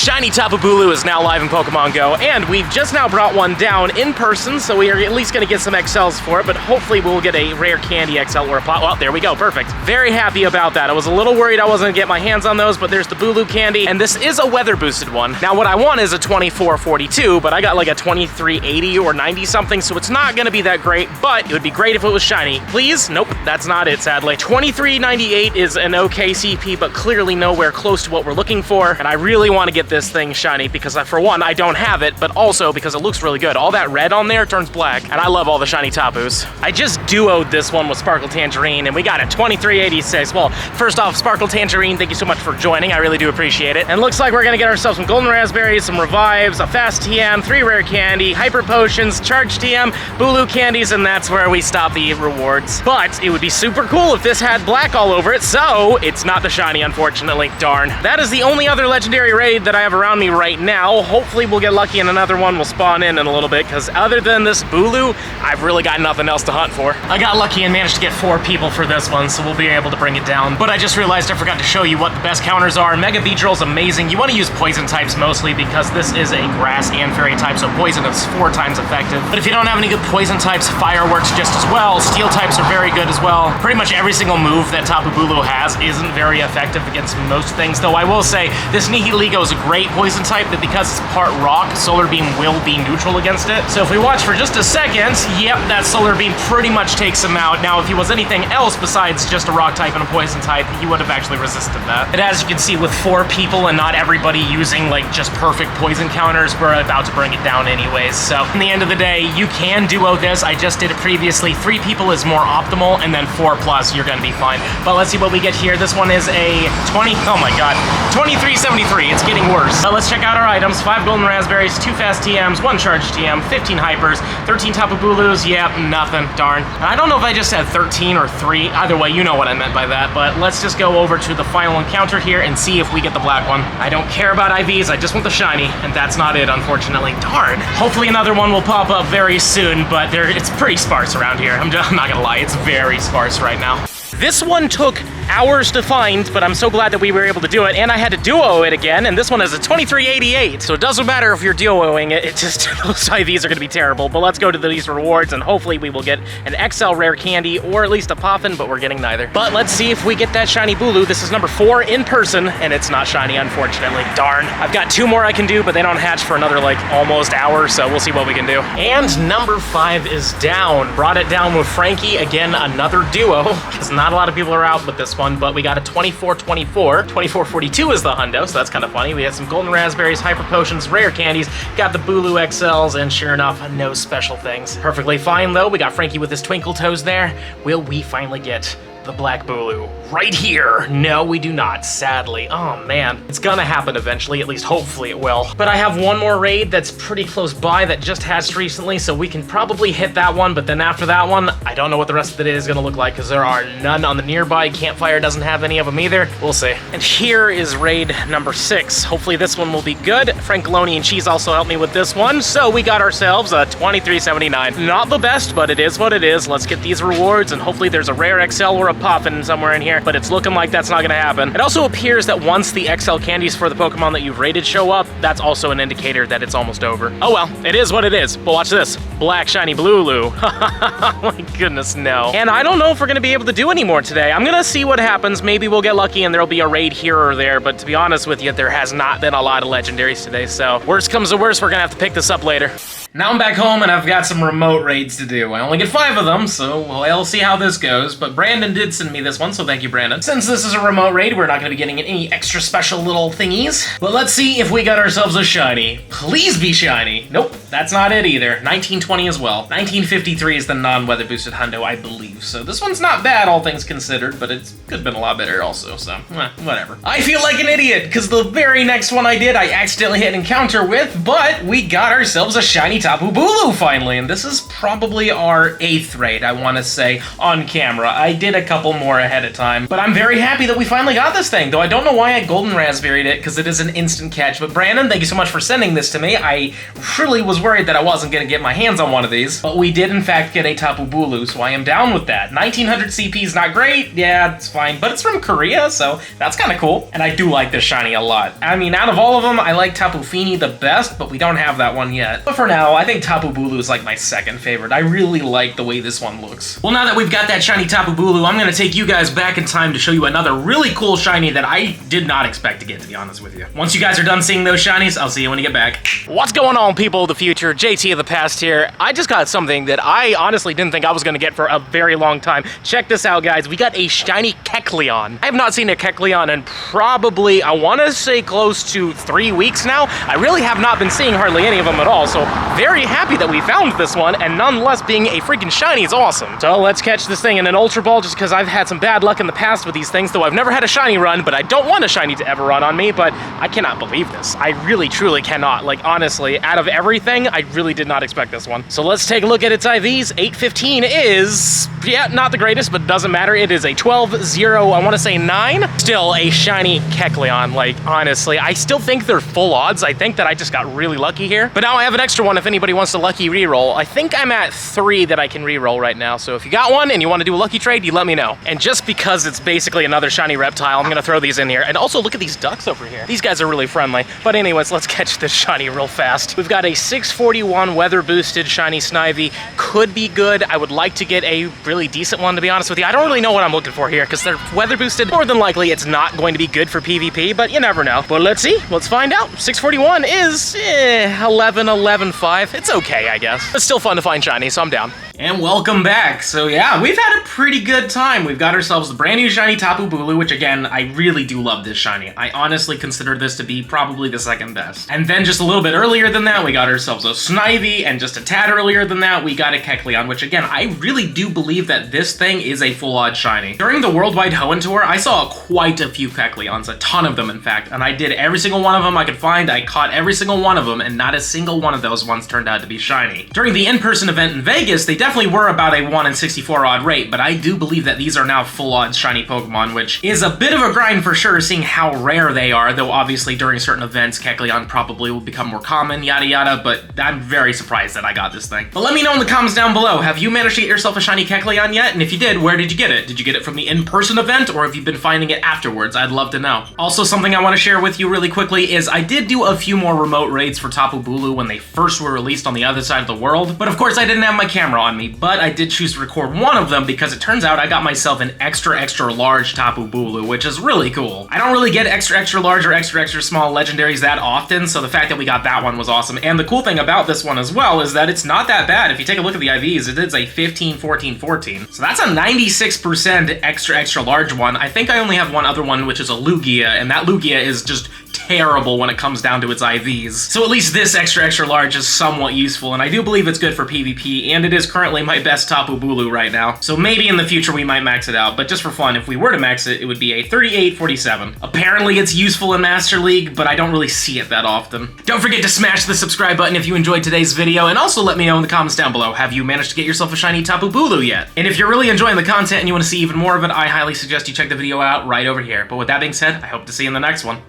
Shiny Tapu Bulu is now live in Pokemon GO, and we've just now brought one down in person, so we are at least going to get some XLs for it, but hopefully we'll get a rare candy XL or a pot. Well, there we go, perfect. Very happy about that. I was a little worried I wasn't going to get my hands on those, but there's the Bulu candy, and this is a weather-boosted one. Now, what I want is a 2442, but I got like a 2380 or 90 something, so it's not going to be that great, but it would be great if it was shiny. Please? Nope, that's not it, sadly. 2398 is an okay CP, but clearly nowhere close to what we're looking for, and I really want to get this thing shiny because, for one, I don't have it, but also because it looks really good. All that red on there turns black, and I love all the shiny Tapus. I just duoed this one with Sparkle Tangerine, and we got a 2386. Well, first off, Sparkle Tangerine, thank you so much for joining. I really do appreciate it. And looks like we're gonna get ourselves some Golden Raspberries, some Revives, a Fast TM, 3 Rare Candy, Hyper Potions, Charge TM, Bulu Candies, and that's where we stop the rewards. But it would be super cool if this had black all over it, so it's not the shiny, unfortunately. Darn. That is the only other legendary raid that I have around me right now. Hopefully we'll get lucky and another one will spawn in a little bit, because other than this Bulu, I've really got nothing else to hunt for. I got lucky and managed to get 4 people for this one, so we'll be able to bring it down. But I just realized I forgot to show you what the best counters are. Mega Beedrill's amazing. You want to use poison types mostly because this is a grass and fairy type, so poison is 4 times effective. But if you don't have any good poison types, fire works just as well. Steel types are very good as well. Pretty much every single move that Tapu Bulu has isn't very effective against most things, though I will say this Nihiligo is a great poison type, but because it's part rock, Solar Beam will be neutral against it. So if we watch for just a second, yep, that Solar Beam pretty much takes him out. Now, if he was anything else besides just a rock type and a poison type, he would have actually resisted that. But as you can see, with 4 people and not everybody using like just perfect poison counters, we're about to bring it down anyways. So in the end of the day, you can duo this. I just did it previously. 3 people is more optimal, and then 4 plus, you're gonna be fine. But let's see what we get here. This one is a 2373. It's getting worse. But let's check out our items. 5 Golden Raspberries, 2 Fast TMs, 1 Charge TM, 15 Hypers, 13 Tapu Bulus. Yep, nothing. Darn. And I don't know if I just said 13 or 3. Either way, you know what I meant by that. But let's just go over to the final encounter here and see if we get the black one. I don't care about IVs. I just want the shiny, and that's not it, unfortunately. Darn. Hopefully another one will pop up very soon, but it's pretty sparse around here. I'm not gonna lie. It's very sparse right now. This one took hours to find, but I'm so glad that we were able to do it, and I had to duo it again, and this one is a 2388, so it doesn't matter if you're duoing it, those IVs are gonna be terrible. But let's go to these rewards, and hopefully we will get an XL Rare Candy, or at least a Poffin, but we're getting neither. But let's see if we get that shiny Bulu. This is number 4 in person, and it's not shiny, unfortunately. Darn. I've got 2 more I can do, but they don't hatch for another, like, almost hour, so we'll see what we can do. And number 5 is down. Brought it down with Frankie. Again, another duo, because not a lot of people are out with this one, but we got a 2424. 2442 is the hundo, so that's kind of funny. We had some Golden Raspberries, Hyper Potions, Rare Candies, got the Bulu XLs, and sure enough, no special things. Perfectly fine, though. We got Frankie with his twinkle toes there. Will we finally get the black Bulu right here? No, we do not, sadly. Oh man, it's gonna happen eventually, at least hopefully it will. But I have one more raid that's pretty close by that just hatched recently, so we can probably hit that one, but then after that one, I don't know what the rest of the day is gonna look like because there are none on the nearby. Campfire doesn't have any of them either. We'll see. And here is raid number 6. Hopefully this one will be good. Francoloni and Cheese also helped me with this one, so we got ourselves a 2379. Not the best, but it is what it is. Let's get these rewards, and hopefully there's a rare XL or a Poffin somewhere in here, but it's looking like that's not gonna happen. It also appears that once the XL candies for the Pokemon that you've rated show up, that's also an indicator that it's almost over. Oh well, it is what it is. But watch this. Black shiny Bulu. Oh my goodness, no. And I don't know if we're gonna be able to do any more today. I'm gonna see what happens. Maybe we'll get lucky and there'll be a raid here or there, but to be honest with you, there has not been a lot of legendaries today, so worst comes to worst, we're gonna have to pick this up later. Now I'm back home and I've got some remote raids to do. I only get 5 of them, so we'll see how this goes. But Brandon did send me this one, so thank you, Brandon. Since this is a remote raid, we're not going to be getting any extra special little thingies. But let's see if we got ourselves a shiny. Please be shiny. Nope, that's not it either. 1920 as well. 1953 is the non-weather boosted hundo, I believe. So this one's not bad, all things considered, but it could have been a lot better also, so whatever. I feel like an idiot, because the very next one I did, I accidentally hit encounter with, but we got ourselves a shiny Shiny Tapu Bulu finally, and this is probably our 8th raid, I want to say, on camera. I did a couple more ahead of time, but I'm very happy that we finally got this thing, though I don't know why I golden raspberried it, because it is an instant catch. But Brandon, thank you so much for sending this to me. I truly was worried that I wasn't going to get my hands on one of these, but we did in fact get a Tapu Bulu, so I am down with that. 1900 CP is not great, yeah, it's fine, but it's from Korea, so that's kind of cool. And I do like this shiny a lot. I mean, out of all of them, I like Tapu Fini the best, but we don't have that one yet. But for now, I think Tapu Bulu is like my second favorite. I really like the way this one looks. Well, now that we've got that shiny Tapu Bulu, I'm gonna take you guys back in time to show you another really cool shiny that I did not expect to get, to be honest with you. Once you guys are done seeing those shinies, I'll see you when you get back. What's going on, people of the future? JT of the past here. I just got something that I honestly didn't think I was gonna get for a very long time. Check this out, guys. We got a shiny Kecleon. I have not seen a Kecleon in probably, I wanna say close to 3 weeks now. I really have not been seeing hardly any of them at all, so very happy that we found this one, and nonetheless being a freaking shiny is awesome. So let's catch this thing in an Ultra Ball, just because I've had some bad luck in the past with these things, though I've never had a shiny run, but I don't want a shiny to ever run on me. But I cannot believe this. I really, truly cannot. Like, honestly, out of everything, I really did not expect this one. So let's take a look at its IVs. 815 is, yeah, not the greatest, but doesn't matter. It is a 12-0, I want to say 9. Still a shiny Kecleon. Like, honestly, I still think they're full odds. I think that I just got really lucky here. But now I have an extra one if anybody wants to lucky reroll. I think I'm at 3 that I can reroll right now. So if you got one and you want to do a lucky trade, you let me know. And just because it's basically another shiny reptile, I'm gonna throw these in here. And also look at these ducks over here. These guys are really friendly. But anyways, let's catch this shiny real fast. We've got a 641 weather boosted shiny Snivy. Could be good. I would like to get a really decent one, to be honest with you. I don't really know what I'm looking for here because they're weather boosted. More than likely it's not going to be good for PvP, but you never know. But let's see. Let's find out. 641 is 11-11-5. It's okay, I guess. It's still fun to find shiny, so I'm down. And welcome back. So yeah, we've had a pretty good time. We've got ourselves the brand new shiny Tapu Bulu, which again, I really do love this shiny. I honestly consider this to be probably the second best. And then just a little bit earlier than that, we got ourselves a Snivy, and just a tad earlier than that, we got a Kecleon, which again, I really do believe that this thing is a full odd shiny. During the Worldwide Hoenn Tour, I saw quite a few Kecleons, a ton of them in fact, and I did every single one of them I could find. I caught every single one of them, and not a single one of those ones turned out to be shiny. During the in-person event in Vegas, they definitely were about a 1 in 64 odd rate, but I do believe that these are now full odds shiny Pokemon, which is a bit of a grind for sure, seeing how rare they are, though obviously during certain events, Kecleon probably will become more common, yada yada, but I'm very surprised that I got this thing. But let me know in the comments down below, have you managed to get yourself a shiny Kecleon yet? And if you did, where did you get it? Did you get it from the in-person event, or have you been finding it afterwards? I'd love to know. Also, something I want to share with you really quickly is I did do a few more remote raids for Tapu Bulu when they first were released on the other side of the world, but of course I didn't have my camera on me, but I did choose to record one of them because it turns out I got myself an extra large Tapu Bulu, which is really cool. I don't really get extra large or extra small legendaries that often, so the fact that we got that one was awesome. And the cool thing about this one as well is that it's not that bad. If you take a look at the IVs, it is a 15, 14, 14. So that's a 96% extra large one. I think I only have one other one, which is a Lugia, and that Lugia is just terrible when it comes down to its IVs. So at least this extra large is somewhat useful, and I do believe it's good for PvP, and it is currently my best Tapu Bulu right now. So maybe in the future we might max it out, but just for fun, if we were to max it, it would be a 38-47. Apparently it's useful in Master League, but I don't really see it that often. Don't forget to smash the subscribe button if you enjoyed today's video, and also let me know in the comments down below, have you managed to get yourself a shiny Tapu Bulu yet? And if you're really enjoying the content and you want to see even more of it, I highly suggest you check the video out right over here. But with that being said, I hope to see you in the next one.